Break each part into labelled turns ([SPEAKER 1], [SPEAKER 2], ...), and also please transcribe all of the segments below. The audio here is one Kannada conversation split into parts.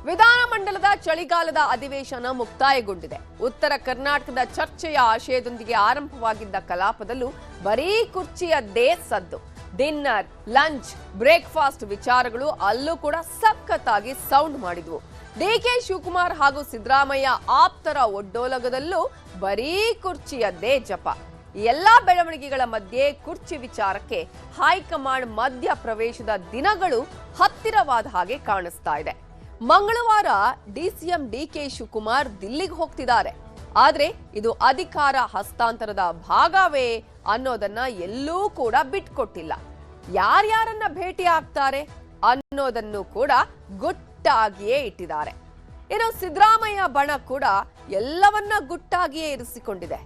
[SPEAKER 1] ವಿಧಾನಮಂಡಲದ ಚಳಿಗಾಲದ ಅಧಿವೇಶನ ಮುಕ್ತಾಯಗೊಂಡಿದೆ. ಉತ್ತರ ಕರ್ನಾಟಕದ ಚರ್ಚೆಯ ಆಶಯದೊಂದಿಗೆ ಆರಂಭವಾಗಿದ್ದ ಕಲಾಪದಲ್ಲೂ ಬರೀ ಕುರ್ಚಿಯದ್ದೇ ಸದ್ದು. ಡಿನ್ನರ್, ಲಂಚ್, ಬ್ರೇಕ್ಫಾಸ್ಟ್ ವಿಚಾರಗಳು ಅಲ್ಲೂ ಕೂಡ ಸಖತ್ತಾಗಿ ಸೌಂಡ್ ಮಾಡಿದ್ವು. ಡಿಕೆ ಶಿವಕುಮಾರ್ ಹಾಗೂ ಸಿದ್ದರಾಮಯ್ಯ ಆಪ್ತರ ಒಡ್ಡೋಲಗದಲ್ಲೂ ಬರೀ ಕುರ್ಚಿಯದ್ದೇ ಜಪ. ಎಲ್ಲಾ ಬೆಳವಣಿಗೆಗಳ ಮಧ್ಯೆ ಕುರ್ಚಿ ವಿಚಾರಕ್ಕೆ ಹೈಕಮಾಂಡ್ ಮಧ್ಯ ಪ್ರವೇಶದ ದಿನಗಳು ಹತ್ತಿರವಾದ ಹಾಗೆ ಕಾಣಿಸ್ತಾ ಇದೆ. ಮಂಗಳವಾರ ಡಿಸಿಎಂ ಡಿಕೆ ಶಿವಕುಮಾರ್ ದಿಲ್ಲಿಗೆ ಹೋಗ್ತಿದ್ದಾರೆ. ಆದ್ರೆ ಇದು ಅಧಿಕಾರ ಹಸ್ತಾಂತರದ ಭಾಗವೇ ಅನ್ನೋದನ್ನ ಎಲ್ಲೂ ಕೂಡ ಬಿಟ್ಕೊಟ್ಟಿಲ್ಲ. ಯಾರ್ಯಾರನ್ನ ಭೇಟಿ ಆಗ್ತಾರೆ ಅನ್ನೋದನ್ನು ಕೂಡ ಗುಟ್ಟಾಗಿಯೇ ಇಟ್ಟಿದ್ದಾರೆ. ಇನ್ನು ಸಿದ್ದರಾಮಯ್ಯ ಬಣ ಕೂಡ ಎಲ್ಲವನ್ನ ಗುಟ್ಟಾಗಿಯೇ ಇರಿಸಿಕೊಂಡಿದೆ.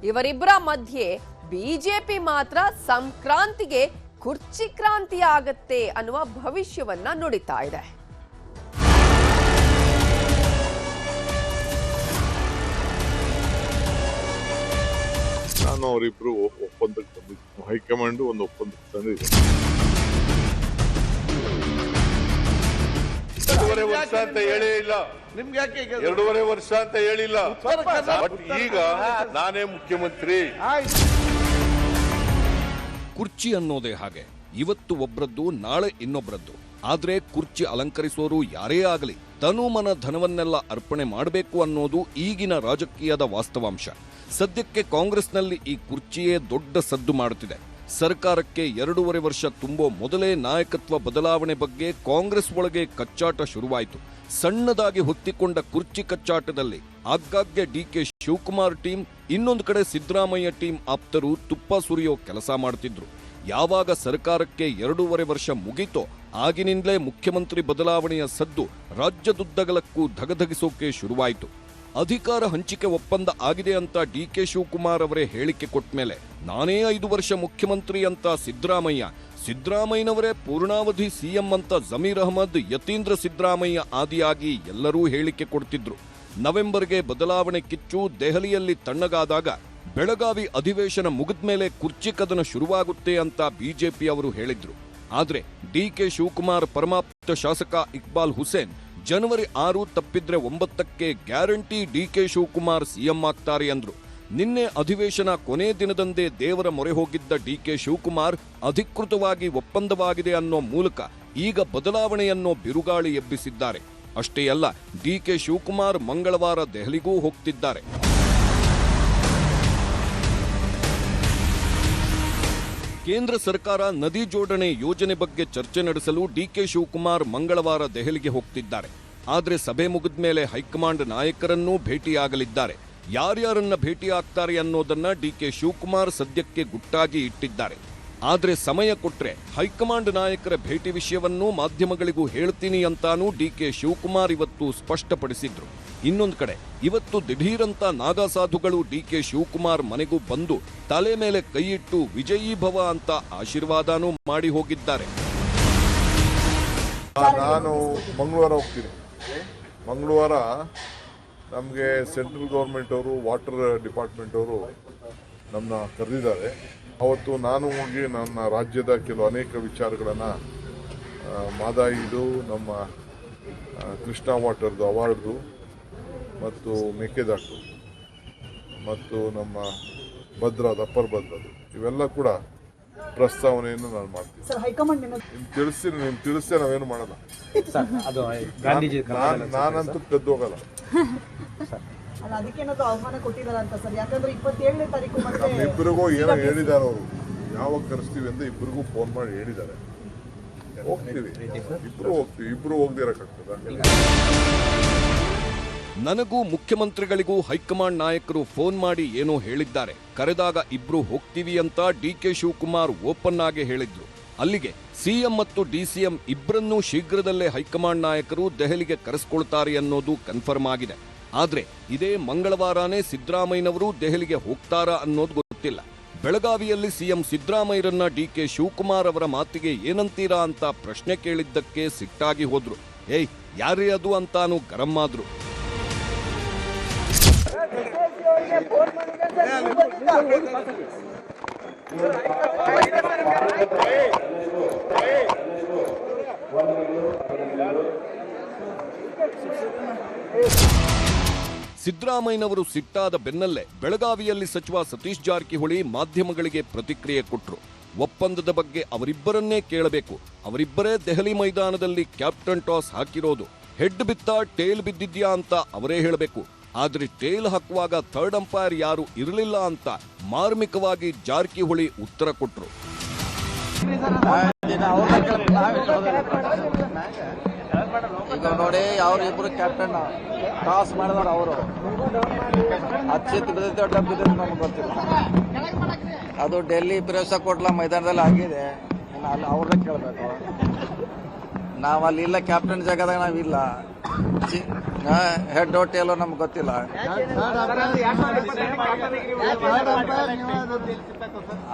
[SPEAKER 1] ಇವರಿಬ್ಬರ ಮಧ್ಯೆ ಬಿಜೆಪಿ ಮಾತ್ರ ಸಂಕ್ರಾಂತಿಗೆ ಕುರ್ಚಿ ಕ್ರಾಂತಿ ಆಗತ್ತೆ ಅನ್ನುವ ಭವಿಷ್ಯವನ್ನ ನುಡಿತಾ ಇದೆ.
[SPEAKER 2] ನಾನು ಅವರಿಬ್ರು ಒಪ್ಪಂದಕ್ಕೆ ಬಂದಿದ್ದು, ಹೈಕಮಾಂಡ್ ಒಂದು ಒಪ್ಪಂದಕ್ಕೆ ತಂದಿದೆ. 2.5 ವರ್ಷ ಅಂತ ಹೇಳೇ ಇಲ್ಲ, ನಿಮ್ಗೆ ಯಾಕೆ 2.5 ವರ್ಷ ಅಂತ ಹೇಳಿಲ್ಲ. ಬಟ್ ಈಗ ನಾನೇ ಮುಖ್ಯಮಂತ್ರಿ.
[SPEAKER 3] ಕುರ್ಚಿ ಅನ್ನೋದೇ ಹಾಗೆ, ಇವತ್ತು ಒಬ್ರದ್ದು ನಾಳೆ ಇನ್ನೊಬ್ರದ್ದು. ಆದ್ರೆ ಕುರ್ಚಿ ಅಲಂಕರಿಸೋರು ಯಾರೇ ಆಗಲಿ ತನುಮನ ಧನವನ್ನೆಲ್ಲ ಅರ್ಪಣೆ ಮಾಡಬೇಕು ಅನ್ನೋದು ಈಗಿನ ರಾಜಕೀಯದ ವಾಸ್ತವಾಂಶ. ಸದ್ಯಕ್ಕೆ ಕಾಂಗ್ರೆಸ್ನಲ್ಲಿ ಈ ಕುರ್ಚಿಯೇ ದೊಡ್ಡ ಸದ್ದು ಮಾಡುತ್ತಿದೆ. ಸರ್ಕಾರಕ್ಕೆ 2.5 ವರ್ಷ ತುಂಬೋ ಮೊದಲೇ ನಾಯಕತ್ವ ಬದಲಾವಣೆ ಬಗ್ಗೆ ಕಾಂಗ್ರೆಸ್ ಒಳಗೆ ಕಚ್ಚಾಟ ಶುರುವಾಯಿತು. ಸಣ್ಣದಾಗಿ ಹೊತ್ತಿಕೊಂಡ ಕುರ್ಚಿ ಕಚ್ಚಾಟದಲ್ಲಿ ಆಗಾಗ್ಗೆ ಡಿಕೆ ಶಿವಕುಮಾರ್ ಟೀಮ್, ಇನ್ನೊಂದು ಕಡೆ ಸಿದ್ದರಾಮಯ್ಯ ಟೀಮ್ ಆಪ್ತರು ತುಪ್ಪ ಸುರಿಯೋ ಕೆಲಸ ಮಾಡ್ತಿದ್ರು. ಯಾವಾಗ ಸರ್ಕಾರಕ್ಕೆ 2.5 ವರ್ಷ ಮುಗೀತೋ ಆಗಿನಿಂದಲೇ ಮುಖ್ಯಮಂತ್ರಿ ಬದಲಾವಣೆಯ ಸದ್ದು ರಾಜ್ಯದುದ್ದಗಲಕ್ಕೂ ಧಗಧಗಿಸೋಕೆ ಶುರುವಾಯಿತು. ಅಧಿಕಾರ ಹಂಚಿಕೆ ಒಪ್ಪಂದ ಆಗಿದೆ ಅಂತ ಡಿಕೆ ಶಿವಕುಮಾರ್ ಅವರೇ ಹೇಳಿಕೆ ಕೊಟ್ಟ ಮೇಲೆ ನಾನೇ 5 ವರ್ಷ ಮುಖ್ಯಮಂತ್ರಿ ಅಂತ ಸಿದ್ದರಾಮಯ್ಯನವರೇ ಪೂರ್ಣಾವಧಿ ಸಿಎಂ ಅಂತ ಜಮೀರ್ ಅಹಮದ್, ಯತೀಂದ್ರ ಸಿದ್ದರಾಮಯ್ಯ ಆದಿಯಾಗಿ ಎಲ್ಲರೂ ಹೇಳಿಕೆ ಕೊಡ್ತಿದ್ರು. ನವೆಂಬರ್ಗೆ ಬದಲಾವಣೆ ಕಿಚ್ಚು ದೆಹಲಿಯಲ್ಲಿ ತಣ್ಣಗಾದಾಗ ಬೆಳಗಾವಿ ಅಧಿವೇಶನ ಮುಗಿದ್ಮೇಲೆ ಕುರ್ಚಿ ಕದನ ಶುರುವಾಗುತ್ತೆ ಅಂತ ಬಿಜೆಪಿ ಅವರು ಹೇಳಿದ್ರು. ಆದ್ರೆ ಡಿಕೆ ಶಿವಕುಮಾರ್ ಪರಮಾಪ್ತ ಶಾಸಕ ಇಕ್ಬಾಲ್ ಹುಸೇನ್ ಜನವರಿ 6 ತಪ್ಪಿದ್ರೆ 9ಕ್ಕೆ ಗ್ಯಾರಂಟಿ ಡಿಕೆ ಶಿವಕುಮಾರ್ ಸಿಎಂ ಆಗ್ತಾರೆ ಅಂದ್ರು. ನಿನ್ನೆ ಅಧಿವೇಶನ ಕೊನೆ ದಿನದಂದೇ ದೇವರ ಮೊರೆ ಹೋಗಿದ್ದ ಡಿಕೆ ಶಿವಕುಮಾರ್ ಅಧಿಕೃತವಾಗಿ ಒಪ್ಪಂದವಾಗಿದೆ ಅನ್ನೋ ಮೂಲಕ ಈಗ ಬದಲಾವಣೆಯನ್ನೋ ಬಿರುಗಾಳಿ ಎಬ್ಬಿಸಿದ್ದಾರೆ. ಅಷ್ಟೇ ಅಲ್ಲ, ಡಿಕೆ ಶಿವಕುಮಾರ್ ಮಂಗಳವಾರ ದೆಹಲಿಗೂ ಹೋಗ್ತಿದ್ದಾರೆ. ಕೇಂದ್ರ ಸರ್ಕಾರ ನದಿ ಜೋಡಣೆ ಯೋಜನೆ ಬಗ್ಗೆ ಚರ್ಚೆ ನಡೆಸಲು ಡಿಕೆ ಶಿವಕುಮಾರ್ ಮಂಗಳವಾರ ದೆಹಲಿಗೆ ಹೋಗ್ತಿದ್ದಾರೆ. ಆದ್ರೆ ಸಭೆ ಮುಗಿದ ಮೇಲೆ ಹೈಕಮಾಂಡ್ ನಾಯಕರನ್ನೂ ಭೇಟಿಯಾಗಲಿದ್ದಾರೆ. ಯಾರ್ಯಾರನ್ನ ಭೇಟಿ ಆಗ್ತಾರೆ ಅನ್ನೋದನ್ನ ಡಿಕೆ ಶಿವಕುಮಾರ್ ಸದ್ಯಕ್ಕೆ ಗುಟ್ಟಾಗಿ ಇಟ್ಟಿದ್ದಾರೆ. ಆದ್ರೆ ಸಮಯ ಕೊಟ್ರೆ ಹೈಕಮಾಂಡ್ ನಾಯಕರ ಭೇಟಿ ವಿಷಯವನ್ನೂ ಮಾಧ್ಯಮಗಳಿಗೂ ಹೇಳ್ತೀನಿ ಅಂತಾನೂ ಡಿಕೆ ಶಿವಕುಮಾರ್ ಇವತ್ತು ಸ್ಪಷ್ಟಪಡಿಸಿದ್ರು. ಇನ್ನೊಂದು ಕಡೆ ಇವತ್ತು ದಿಢೀರಂತ ನಾಗಾ ಸಾಧುಗಳು ಡಿಕೆ ಶಿವಕುಮಾರ್ ಮನೆಗೂ ಬಂದು ತಲೆ ಮೇಲೆ ಕೈಯಿಟ್ಟು ವಿಜಯೀ ಭವ ಅಂತ ಆಶೀರ್ವಾದನೂ ಮಾಡಿ ಹೋಗಿದ್ದಾರೆ.
[SPEAKER 2] ನಾನು ಮಂಗಳವಾರ ಹೋಗ್ತೀನಿ. ಮಂಗಳವಾರ ನಮಗೆ ಸೆಂಟ್ರಲ್ ಗೌರ್ಮೆಂಟ್ ಅವರು, ವಾಟರ್ ಡಿಪಾರ್ಟ್ಮೆಂಟ್ ಅವರು ನಮ್ಮನ್ನ ಕರೆದಿದ್ದಾರೆ. ಅವತ್ತು ನಾನು ಹೋಗಿ ನನ್ನ ರಾಜ್ಯದ ಅನೇಕ ವಿಚಾರಗಳನ್ನು ಮಾದಾಯಿದು, ನಮ್ಮ ಕೃಷ್ಣಾ ವಾಟರ್ದು ಅವಾರ್ಡ್ದು ಮತ್ತು ಮೇಕೆದಾಟು ಮತ್ತು ನಮ್ಮ ಭದ್ರಾದ ಅಪ್ಪರ್ ಭದ್ರದು ಇವೆಲ್ಲ ಕೂಡ ಪ್ರಸ್ತಾವನೆಯನ್ನು ನಾನು ಮಾಡ್ತೀನಿ. ತಿಳಿಸ್ತೇ ನಾವೇನು ಮಾಡಲ್ಲ. ನಾನಂತೂ ಕದ್ದು ಹೋಗಲ್ಲ. ಇಬ್ಬರಿಗೂ ಏನೋ ಹೇಳಿದ್ದಾರೆ ಅವರು, ಯಾವಾಗ ಕರೆಸ್ತೀವಿ ಅಂತ ಇಬ್ಬರಿಗೂ ಫೋನ್ ಮಾಡಿ ಹೇಳಿದ್ದಾರೆ. ಹೋಗ್ತೀವಿ, ಇಬ್ರು ಹೋಗ್ದಿರಕ್ಕಾಗ್ತದ?
[SPEAKER 3] ನನಗೂ ಮುಖ್ಯಮಂತ್ರಿಗಳಿಗೂ ಹೈಕಮಾಂಡ್ ನಾಯಕರು ಫೋನ್ ಮಾಡಿ ಏನೋ ಹೇಳಿದ್ದಾರೆ. ಕರೆದಾಗ ಇಬ್ರು ಹೋಗ್ತೀವಿ ಅಂತ ಡಿಕೆ ಶಿವಕುಮಾರ್ ಓಪನ್ ಆಗಿ ಹೇಳಿದ್ರು. ಅಲ್ಲಿಗೆ ಸಿಎಂ ಮತ್ತು ಡಿಸಿಎಂ ಇಬ್ಬರನ್ನೂ ಶೀಘ್ರದಲ್ಲೇ ಹೈಕಮಾಂಡ್ ನಾಯಕರು ದೆಹಲಿಗೆ ಕರೆಸ್ಕೊಳ್ತಾರೆ ಅನ್ನೋದು ಕನ್ಫರ್ಮ್ ಆಗಿದೆ. ಆದ್ರೆ ಇದೇ ಮಂಗಳವಾರನೇ ಸಿದ್ದರಾಮಯ್ಯನವರು ದೆಹಲಿಗೆ ಹೋಗ್ತಾರಾ ಅನ್ನೋದು ಗೊತ್ತಿಲ್ಲ. ಬೆಳಗಾವಿಯಲ್ಲಿ ಸಿಎಂ ಸಿದ್ದರಾಮಯ್ಯರನ್ನ ಡಿಕೆ ಶಿವಕುಮಾರ್ ಅವರ ಮಾತಿಗೆ ಏನಂತೀರಾ ಅಂತ ಪ್ರಶ್ನೆ ಕೇಳಿದ್ದಕ್ಕೆ ಸಿಟ್ಟಾಗಿ ಹೋದ್ರು. ಯಾರೇ ಅದು ಅಂತಾನು ಗರಂ ಆದ್ರು. ಸಿದ್ದರಾಮಯ್ಯನವರು ಸಿಟ್ಟಾದ ಬೆನ್ನಲ್ಲೇ ಬೆಳಗಾವಿಯಲ್ಲಿ ಸಚಿವ ಸತೀಶ್ ಜಾರಕಿಹೊಳಿ ಮಾಧ್ಯಮಗಳಿಗೆ ಪ್ರತಿಕ್ರಿಯೆ ಕೊಟ್ಟರು. ಒಪ್ಪಂದದ ಬಗ್ಗೆ ಅವರಿಬ್ಬರನ್ನೇ ಕೇಳಬೇಕು. ಅವರಿಬ್ಬರೇ ದೆಹಲಿ ಮೈದಾನದಲ್ಲಿ ಕ್ಯಾಪ್ಟನ್ ಟಾಸ್ ಹಾಕಿರೋದು. ಹೆಡ್ ಬಿತ್ತಾ ಟೇಲ್ ಬಿದ್ದಿದ್ಯಾ ಅಂತ ಅವರೇ ಹೇಳಬೇಕು. ಆದ್ರೆ ಟೇಲ್ ಹಾಕುವಾಗ ಥರ್ಡ್ ಅಂಪೈರ್ ಯಾರು ಇರಲಿಲ್ಲ ಅಂತ ಮಾರ್ಮಿಕವಾಗಿ ಜಾರಕಿಹೊಳಿ ಉತ್ತರ ಕೊಟ್ಟರು.
[SPEAKER 4] ಈಗ ನೋಡಿ ಅವ್ರಿಬ್ರು ಕ್ಯಾಪ್ಟನ್ ಟಾಸ್ ಮಾಡಿದಾರ. ಅವರು ಹಚ್ಚಿತ್ತು ಬಿದ್ದಿತ್ತು ಅಡ್ಡ ಬಿದ್ದಿತ್ತು ನಮ್ಗೆ ಗೊತ್ತಿಲ್ಲ. ಅದು ಡೆಲ್ಲಿ ಪ್ರೇಸ ಕೋಟ್ಲಾ ಮೈದಾನದಲ್ಲಿ ಆಗಿದೆ. ಇನ್ನು ಅಲ್ಲಿ ಅವ್ರನ್ನೇ ಕೇಳಬೇಕು. ನಾವು ಅಲ್ಲಿ ಇಲ್ಲ, ಕ್ಯಾಪ್ಟನ್ ಜಾಗದಾಗ ನಾವಿಲ್ಲ. ಹೆಡ್ ಟೇಲೋ ನಮ್ಗೆ ಗೊತ್ತಿಲ್ಲ.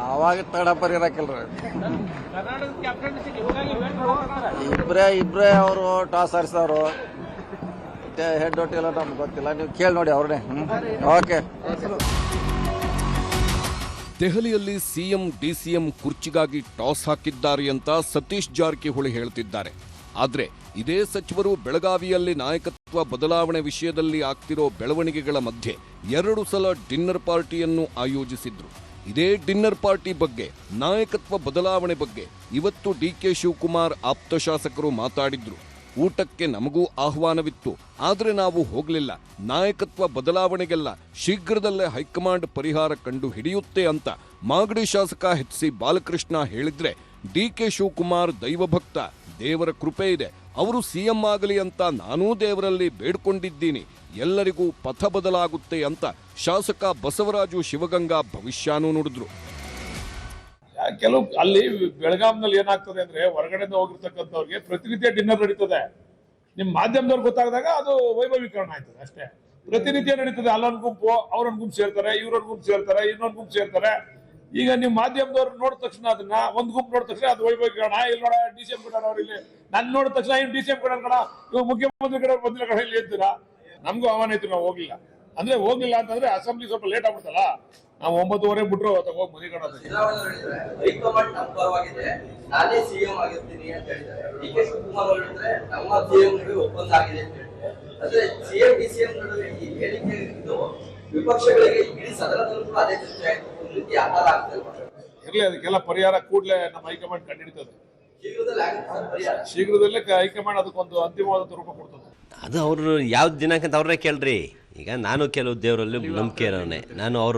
[SPEAKER 4] ಅವಾಗ ಥರ್ಡ್ ಅಂಪೈರ್ ಇರಕ್ಕಿಲ್ರಿ. ಇಬ್ರೇ ಅವರು ಟಾಸ್ ಆರಿಸೋರು. ಹೆಡ್ ಟೇಲೋ ನಮ್ಗೆ ಗೊತ್ತಿಲ್ಲ. ನೀವು ಕೇಳಿ ನೋಡಿ ಅವ್ರನ್ನೇ. ಓಕೆ.
[SPEAKER 3] ದೆಹಲಿಯಲ್ಲಿ ಸಿಎಂ ಡಿಸಿಎಂ ಕುರ್ಚಿಗಾಗಿ ಟಾಸ್ ಹಾಕಿದ್ದಾರೆ ಅಂತ ಸತೀಶ್ ಜಾರಕಿಹೊಳಿ ಹೇಳ್ತಿದ್ದಾರೆ. ಆದ್ರೆ ಇದೇ ಸಚಿವರು ಬೆಳಗಾವಿಯಲ್ಲಿ ನಾಯಕತ್ವ ಬದಲಾವಣೆ ವಿಷಯದಲ್ಲಿ ಆಗ್ತಿರೋ ಬೆಳವಣಿಗೆಗಳ ಮಧ್ಯೆ 2 ಸಲ ಡಿನ್ನರ್ ಪಾರ್ಟಿಯನ್ನು ಆಯೋಜಿಸಿದ್ರು. ಇದೇ ಡಿನ್ನರ್ ಪಾರ್ಟಿ ಬಗ್ಗೆ, ನಾಯಕತ್ವ ಬದಲಾವಣೆ ಬಗ್ಗೆ ಇವತ್ತು ಡಿಕೆ ಶಿವಕುಮಾರ್ ಆಪ್ತ ಶಾಸಕರು ಮಾತಾಡಿದ್ರು. ಊಟಕ್ಕೆ ನಮಗೂ ಆಹ್ವಾನವಿತ್ತು, ಆದ್ರೆ ನಾವು ಹೋಗಲಿಲ್ಲ. ನಾಯಕತ್ವ ಬದಲಾವಣೆಗೆಲ್ಲ ಶೀಘ್ರದಲ್ಲೇ ಹೈಕಮಾಂಡ್ ಪರಿಹಾರ ಕಂಡು ಹಿಡಿಯುತ್ತೆ ಅಂತ ಮಾಗಡಿ ಶಾಸಕ ಎಚ್.ಸಿ. ಬಾಲಕೃಷ್ಣ ಹೇಳಿದ್ರೆ, ಡಿಕೆ ಶಿವಕುಮಾರ್ ದೈವಭಕ್ತ, ದೇವರ ಕೃಪೆ ಇದೆ, ಅವರು ಸಿಎಂ ಆಗಲಿ ಅಂತ ನಾನೂ ದೇವರಲ್ಲಿ ಬೇಡ್ಕೊಂಡಿದ್ದೀನಿ, ಎಲ್ಲರಿಗೂ ಪಥ ಬದಲಾಗುತ್ತೆ ಅಂತ ಶಾಸಕ ಬಸವರಾಜು ಶಿವಗಂಗಾ ಭವಿಷ್ಯಾನೂ ನುಡಿದ್ರು.
[SPEAKER 5] ಕೆಲವು ಅಲ್ಲಿ ಬೆಳಗಾಂನಲ್ಲಿ ಏನಾಗ್ತದೆ ಅಂದ್ರೆ, ಹೊರಗಡೆಯಿಂದ ಹೋಗಿರ್ತಕ್ಕಂಥವ್ರಿಗೆ ಪ್ರತಿನಿತ್ಯ ಡಿನ್ನರ್ ನಡೀತದೆ. ನಿಮ್ ಮಾಧ್ಯಮದವ್ರಿಗೆ ಗೊತ್ತಾಗದಾಗ ಅದು ವೈಭವೀಕರಣ ಆಯ್ತದೆ ಅಷ್ಟೇ. ಪ್ರತಿನಿತ್ಯ ನಡೀತದೆ. ಅಲ್ಲೊಂದು ಗುಂಪು, ಅವ್ರೊಂದು ಗುಂಪು ಸೇರ್ತಾರೆ, ಇವ್ರೊಂದು ಗುಂಪು ಸೇರ್ತಾರೆ, ಇನ್ನೊಂದು ಗುಂಪು ಸೇರ್ತಾರೆ. ಈಗ ನಿಮ್ ಮಾಧ್ಯಮದವ್ರು ನೋಡಿದ ತಕ್ಷಣ ಅದನ್ನ ಒಂದ್ ಗುಂಪು ನೋಡಿದ ತಕ್ಷಣ ಅದು ವೈಭವೀಕರಣ. ಇಲ್ಲಿ ನೋಡ ಡಿಸಿಎಂ ಕಡೆ ಅವ್ರು ಇಲ್ಲಿ, ನಾನು ನೋಡಿದ ತಕ್ಷಣ ಇವ್ ಡಿಸಿಎಂ ಕಡೆ ಕಡ, ಇವ್ ಮುಖ್ಯಮಂತ್ರಿ ಕಡೆ ಬಂದಿಲ್ಲ ಕಡೆ ಇಲ್ಲಿ ಅಂತೀರಾ. ನಮಗೂ ಆಹ್ವಾನ ಇತ್ತು, ನಾವು ಹೋಗ್ಲಿಲ್ಲ. ಅಂದ್ರೆ ಹೋಗ್ಲಿಲ್ಲ ಅಂತಂದ್ರೆ ಅಸೆಂಬ್ಲಿ ಸ್ವಲ್ಪ ಲೇಟ್ ಆಗ್ಬಿಡ್ತಲ್ಲ. ನಾವು 9:30 ಬಿಟ್ರು ಹೋಗಿ ಮನೆ ಕಡೆ
[SPEAKER 6] ಹೈಕಮಾಂಡ್ ನಮ್ಮ ಪರವಾಗಿದೆ, ನಾನೇ ಸಿಎಂ ಆಗಿರ್ತೀನಿ ಅಂತ ಹೇಳಿದ್ದಾರೆ. ಡಿಕೆ ಶಿವಕುಮಾರ್ ಅವರು ಹೇಳಿದ್ರೆ ನಮ್ಮ ಸಿಎಂ ನಡುವೆ ಒಪ್ಪಂದ ಆಗಿದೆ ಅಂತ ಹೇಳಿದ್ದಾರೆ. ಅಂದ್ರೆ ಸಿಎಂ ಡಿಸಿಎಂ ನಡುವೆ ಈ ಹೇಳಿಕೆ ಇದು ವಿಪಕ್ಷಗಳಿಗೆ ಇಡೀ ಸದನದಲ್ಲೂ ಕೂಡ ಅದೇ ಚರ್ಚೆ ಆಯ್ತು. ಒಂದು ರೀತಿ ಆಧಾರ ಆಗ್ತದೆ.
[SPEAKER 5] ಇರ್ಲಿ, ಅದಕ್ಕೆಲ್ಲ ಪರಿಹಾರ ಕೂಡಲೇ ನಮ್ಮ ಹೈಕಮಾಂಡ್ ಕಂಡುಹಿಡಿತದೆ.
[SPEAKER 6] ಶೀಘ್ರದಲ್ಲೇ ಆಗುತ್ತೆ ಪರಿಹಾರ.
[SPEAKER 5] ಶೀಘ್ರದಲ್ಲೇ ಹೈಕಮಾಂಡ್ ಅದಕ್ಕೊಂದು ಅಂತಿಮವಾದ ರೂಪ ಕೊಡ್ತದೆ.
[SPEAKER 7] ಅದು ಅವರು ಯಾವ ದಿನಾಂಕ ಅಂತ ಅವ್ರನ್ನೇ ಕೇಳ್ರಿ. ಈಗ ನಾನು ಕೆಲವು ದೇವರಲ್ಲಿ ನಂಬಿಕೆ ಇರೋನೆ. ನಾನು ಅವ್ರ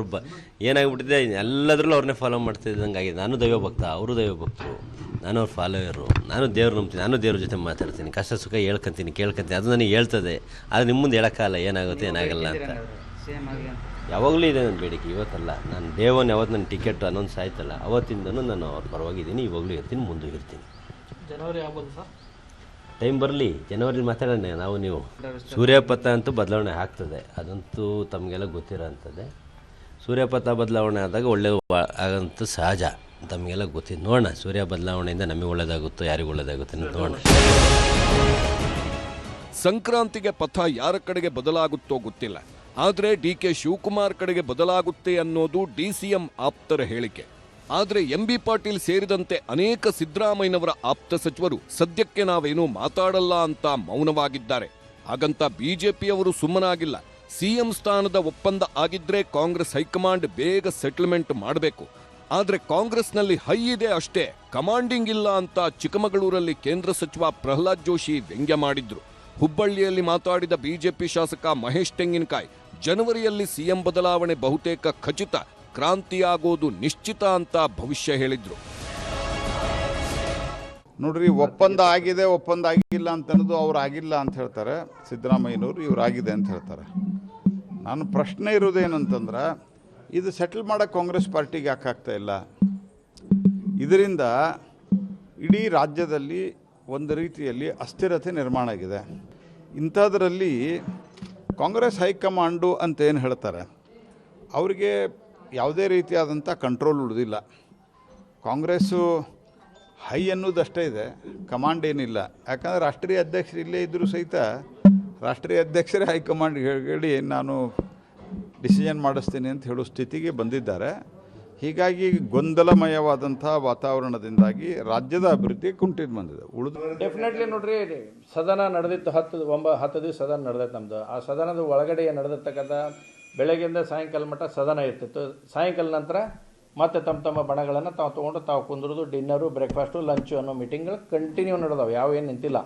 [SPEAKER 7] ಏನಾಗ್ಬಿಟ್ಟಿದೆ, ಎಲ್ಲದರಲ್ಲೂ ಅವ್ರನ್ನೇ ಫಾಲೋ ಮಾಡ್ತಿದ್ದಂಗೆ ಆಗಿದೆ. ನಾನು ದೈವಭಕ್ತ, ಅವರು ದೈವಭಕ್ತರು, ನಾನು ಅವ್ರ ಫಾಲೋಯರು. ನಾನು ದೇವ್ರು ನಂಬ್ತೀನಿ, ನಾನು ದೇವ್ರ ಜೊತೆ ಮಾತಾಡ್ತೀನಿ, ಕಷ್ಟ ಸುಖ ಹೇಳ್ಕೊಂತೀನಿ, ಕೇಳ್ಕೊಂತೀನಿ. ಅದು ನನಗೆ ಹೇಳ್ತದೆ. ಆದರೆ ನಿಮ್ಮ ಮುಂದೆ ಹೇಳೋಕ್ಕಾಗಲ್ಲ ಏನಾಗುತ್ತೆ ಏನಾಗಲ್ಲ ಅಂತ. ಯಾವಾಗಲೂ ಇದೆ ನನ್ನ ಬೇಡಿಕೆ, ಇವತ್ತಲ್ಲ. ನಾನು ದೇವನ್ ಯಾವತ್ತು ನನ್ನ ಟಿಕೆಟ್ ಅನೌನ್ಸ್ ಆಯ್ತಲ್ಲ ಅವತ್ತಿಂದನೂ ನಾನು ಅವ್ರ ಪರವಾಗಿದ್ದೀನಿ, ಇವಾಗಲೂ ಇರ್ತೀನಿ, ಮುಂದೆ ಇರ್ತೀನಿ.
[SPEAKER 8] ಜನವರಿ ಆಗ್ಬೋದು ಸರ್,
[SPEAKER 7] ಟೈಮ್ ಬರಲಿ, ಜನವರಿ ಮಾತಾಡೋಣ ನಾವು ನೀವು. ಸೂರ್ಯಪಥ ಅಂತೂ ಬದಲಾವಣೆ ಆಗ್ತದೆ, ಅದಂತೂ ತಮಗೆಲ್ಲ ಗೊತ್ತಿರೋ ಅಂಥದ್ದೇ. ಸೂರ್ಯಪಥ ಬದಲಾವಣೆ ಆದಾಗ ಒಳ್ಳೆ ಆಗಂತೂ ಸಹಜ, ತಮಗೆಲ್ಲ ಗೊತ್ತಿದ್ದು. ನೋಡೋಣ, ಸೂರ್ಯ ಬದಲಾವಣೆಯಿಂದ ನಮಗೆ ಒಳ್ಳೇದಾಗುತ್ತೋ ಯಾರಿಗೂ ಒಳ್ಳೇದಾಗುತ್ತೆ ನೋಡೋಣ.
[SPEAKER 3] ಸಂಕ್ರಾಂತಿಗೆ ಪಥ ಯಾರ ಕಡೆಗೆ ಬದಲಾಗುತ್ತೋ ಗೊತ್ತಿಲ್ಲ, ಆದರೆ ಡಿಕೆ ಶಿವಕುಮಾರ್ ಕಡೆಗೆ ಬದಲಾಗುತ್ತೆ ಅನ್ನೋದು ಡಿಸಿಎಂ ಆಪ್ತರ ಹೇಳಿಕೆ. ಆದರೆ ಎಂಬಿ ಪಾಟೀಲ್ ಸೇರಿದಂತೆ ಅನೇಕ ಸಿದ್ದರಾಮಯ್ಯನವರ ಆಪ್ತ ಸಚಿವರು ಸದ್ಯಕ್ಕೆ ನಾವೇನೂ ಮಾತಾಡಲ್ಲ ಅಂತ ಮೌನವಾಗಿದ್ದಾರೆ. ಹಾಗಂತ ಬಿಜೆಪಿಯವರು ಸುಮ್ಮನಾಗಿಲ್ಲ. ಸಿಎಂ ಸ್ಥಾನದ ಒಪ್ಪಂದ ಆಗಿದ್ರೆ ಕಾಂಗ್ರೆಸ್ ಹೈಕಮಾಂಡ್ ಬೇಗ ಸೆಟಲ್ಮೆಂಟ್ ಮಾಡಬೇಕು. ಆದರೆ ಕಾಂಗ್ರೆಸ್ನಲ್ಲಿ ಹೈ ಇದೆ ಅಷ್ಟೇ, ಕಮಾಂಡಿಂಗ್ ಇಲ್ಲ ಅಂತ ಚಿಕ್ಕಮಗಳೂರಲ್ಲಿ ಕೇಂದ್ರ ಸಚಿವ ಪ್ರಹ್ಲಾದ್ ಜೋಶಿ ವ್ಯಂಗ್ಯ ಮಾಡಿದ್ರು. ಹುಬ್ಬಳ್ಳಿಯಲ್ಲಿ ಮಾತಾಡಿದ ಬಿಜೆಪಿ ಶಾಸಕ ಮಹೇಶ್ ತೆಂಗಿನಕಾಯಿ, ಜನವರಿಯಲ್ಲಿ ಸಿಎಂ ಬದಲಾವಣೆ ಬಹುತೇಕ ಖಚಿತ, ಕ್ರಾಂತಿಯಾಗೋದು ನಿಶ್ಚಿತ ಅಂತ ಭವಿಷ್ಯ ಹೇಳಿದ್ರು.
[SPEAKER 9] ನೋಡ್ರಿ, ಒಪ್ಪಂದ ಆಗಿದೆ, ಒಪ್ಪಂದ ಆಗಿಲ್ಲ ಅಂತ ಅನ್ನೋದು ಅವ್ರು ಆಗಿಲ್ಲ ಅಂತ ಹೇಳ್ತಾರೆ ಸಿದ್ದರಾಮಯ್ಯನವರು, ಇವ್ರು ಆಗಿದೆ ಅಂತ ಹೇಳ್ತಾರೆ. ನಾನು ಪ್ರಶ್ನೆ ಇರೋದೇನಂತಂದ್ರೆ, ಇದು ಸೆಟಲ್ ಮಾಡೋಕ್ಕೆ ಕಾಂಗ್ರೆಸ್ ಪಾರ್ಟಿಗೆ ಯಾಕಾಗ್ತಾ ಇಲ್ಲ? ಇದರಿಂದ ಇಡೀ ರಾಜ್ಯದಲ್ಲಿ ಒಂದು ರೀತಿಯಲ್ಲಿ ಅಸ್ಥಿರತೆ ನಿರ್ಮಾಣ ಆಗಿದೆ. ಇಂಥದ್ರಲ್ಲಿ ಕಾಂಗ್ರೆಸ್ ಹೈಕಮಾಂಡು ಅಂತ ಏನು ಹೇಳ್ತಾರೆ, ಅವರಿಗೆ ಯಾವುದೇ ರೀತಿಯಾದಂಥ ಕಂಟ್ರೋಲ್ ಉಳಿದಿಲ್ಲ. ಕಾಂಗ್ರೆಸ್ಸು ಹೈ ಅನ್ನೋದಷ್ಟೇ ಇದೆ, ಕಮಾಂಡ್ ಏನಿಲ್ಲ. ಯಾಕಂದರೆ ರಾಷ್ಟ್ರೀಯ ಅಧ್ಯಕ್ಷರು ಇಲ್ಲೇ ಇದ್ದರೂ ಸಹಿತ ರಾಷ್ಟ್ರೀಯ ಅಧ್ಯಕ್ಷರೇ ಹೈಕಮಾಂಡ್ ಹೇಳಿ ನಾನು ಡಿಸಿಷನ್ ಮಾಡಿಸ್ತೀನಿ ಅಂತ ಹೇಳೋ ಸ್ಥಿತಿಗೆ ಬಂದಿದ್ದಾರೆ. ಹೀಗಾಗಿ ಗೊಂದಲಮಯವಾದಂಥ ವಾತಾವರಣದಿಂದಾಗಿ ರಾಜ್ಯದ ಅಭಿವೃದ್ಧಿ ಕುಂಠಿತ ಬಂದಿದೆ.
[SPEAKER 8] ಡೆಫಿನೆಟ್ಲಿ ನೋಡ್ರಿ, ಸದನ ನಡೆದಿತ್ತು 10 ದಿವಸ ಸದನ ನಡೆದೈತೆ ನಮ್ಮದು. ಆ ಸದನದ ಒಳಗಡೆ ನಡೆದಿರ್ತಕ್ಕಂಥ ಬೆಳಗ್ಗೆಯಿಂದ ಸಾಯಂಕಾಲ ಮಟ್ಟ ಸದನ ಇರ್ತಿತ್ತು. ಸಾಯಂಕಾಲ ನಂತರ ಮತ್ತೆ ತಮ್ಮ ಬಣಗಳನ್ನು ತಾವು ತೊಗೊಂಡು ತಾವು ಕುಂದ್ರದು, ಡಿನ್ನರು, ಬ್ರೇಕ್ಫಾಸ್ಟು, ಲಂಚು ಅನ್ನೋ ಮೀಟಿಂಗ್ಗಳು ಕಂಟಿನ್ಯೂ ನಡೆದವು, ಏನು ನಿಂತಿಲ್ಲ.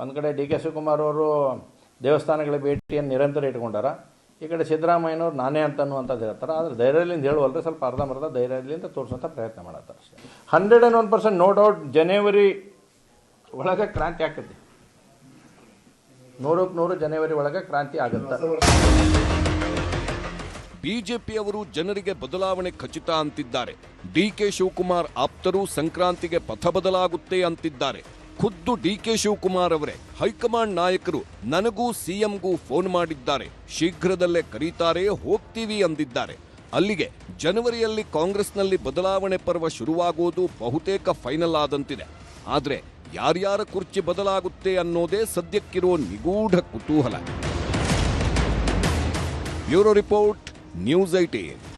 [SPEAKER 8] ಒಂದು ಕಡೆ ಡಿ ಕೆ ಶಿವಕುಮಾರ್ ಅವರು ದೇವಸ್ಥಾನಗಳ ಭೇಟಿಯನ್ನು ನಿರಂತರ ಇಟ್ಕೊಂಡಾರ, ಈ ಕಡೆ ಸಿದ್ದರಾಮಯ್ಯನವ್ರು ನಾನೇ ಅಂತ ಅನ್ನುವಂಥದ್ದು ಹೇಳ್ತಾರೆ. ಆದರೆ ಧೈರ್ಯದಿಂದ ಹೇಳುವಲ್ರಿ, ಸ್ವಲ್ಪ ಅರ್ಧಂಬರ್ಧ ಧೈರ್ಯದಿಂದ ತೋರಿಸೋಂಥ ಪ್ರಯತ್ನ ಮಾಡತ್ತಾರೆ ಅಷ್ಟೇ. 101% ನೋ ಡೌಟ್ ಜನವರಿ ಒಳಗೆ ಕ್ರಾಂತಿ ಆಗ್ತದೆ. 100% ಜನವರಿ ಒಳಗೆ ಕ್ರಾಂತಿ ಆಗುತ್ತೆ.
[SPEAKER 3] ಬಿಜೆಪಿಯವರು ಜನರಿಗೆ ಬದಲಾವಣೆ ಖಚಿತ ಅಂತಿದ್ದಾರೆ. ಡಿಕೆ ಶಿವಕುಮಾರ್ ಆಪ್ತರು ಸಂಕ್ರಾಂತಿಗೆ ಪಥ ಬದಲಾಗುತ್ತೆ ಅಂತಿದ್ದಾರೆ. ಖುದ್ದು ಡಿಕೆ ಶಿವಕುಮಾರ್ ಅವರೇ ಹೈಕಮಾಂಡ್ ನಾಯಕರು ನನಗೂ ಸಿಎಂಗೂ ಫೋನ್ ಮಾಡಿದ್ದಾರೆ, ಶೀಘ್ರದಲ್ಲೇ ಕರೀತಾರೆ, ಹೋಗ್ತೀವಿ ಅಂದಿದ್ದಾರೆ. ಅಲ್ಲಿಗೆ ಜನವರಿಯಲ್ಲಿ ಕಾಂಗ್ರೆಸ್ನಲ್ಲಿ ಬದಲಾವಣೆ ಪರ್ವ ಶುರುವಾಗೋದು ಬಹುತೇಕ ಫೈನಲ್ ಆದಂತಿದೆ. ಆದರೆ ಯಾರ್ಯಾರ ಕುರ್ಚಿ ಬದಲಾಗುತ್ತೆ ಅನ್ನೋದೇ ಸದ್ಯಕ್ಕಿರೋ ನಿಗೂಢ ಕುತೂಹಲ. Bureau report, news 18.